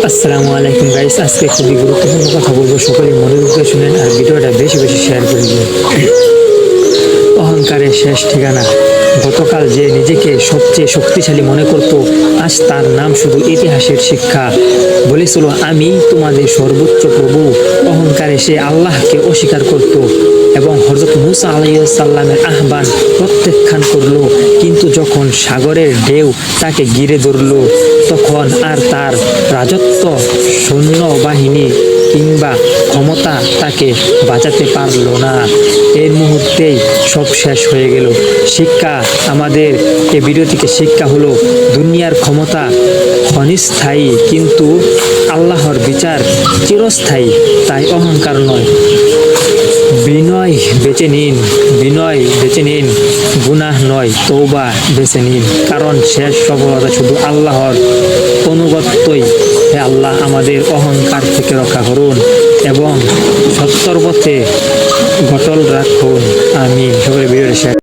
আসসালামু আলাইকুম গাইস, আজকে খুবই গুরুত্বপূর্ণ কথা বলবো। সকলে মনোযোগ দিয়ে শুনেন আর ভিডিওটা বেশি বেশি শেয়ার করে দিন। অহংকারের শেষ ঠিকানা। গতকাল যে নিজেকে সবচেয়ে শক্তিশালী মনে করত, আজ তার নাম শুধু ইতিহাসের শিক্ষা। বলেছিল আমি তোমাদের সর্বোচ্চ প্রভু। অহংকারে সে আল্লাহকে অস্বীকার করত এবং হযরত মুসা আলাইহিস সালামের আহ্বান প্রত্যাখ্যান করলো। কিন্তু যখন সাগরের ঢেউ তাকে ঘিরে ধরল, তখন আর তার রাজত্ব, সৈন্যবাহিনী কিংবা ক্ষমতা তাকে বাঁচাতে পারল না। এর মুহূর্তেই সব শেষ হয়ে গেল। শিক্ষা আমাদের এই ভিডিও থেকে শিক্ষা হলো, দুনিয়ার ক্ষমতা ক্ষণস্থায়ী কিন্তু আল্লাহর বিচার চিরস্থায়ী। তাই অহংকার নয়, বিনয় বেছে নিন। গুনাহ নয়, তওবা বেছে নিন। কারণ শেষ সফলতা শুধু আল্লাহর অনুগত্যই। হে আল্লাহ, আমাদের অহংকার থেকে রক্ষা করুন এবং সত্যর পথে ঘটল রাখুন। আমিন। সবাই ভিডিওটা শেয়ার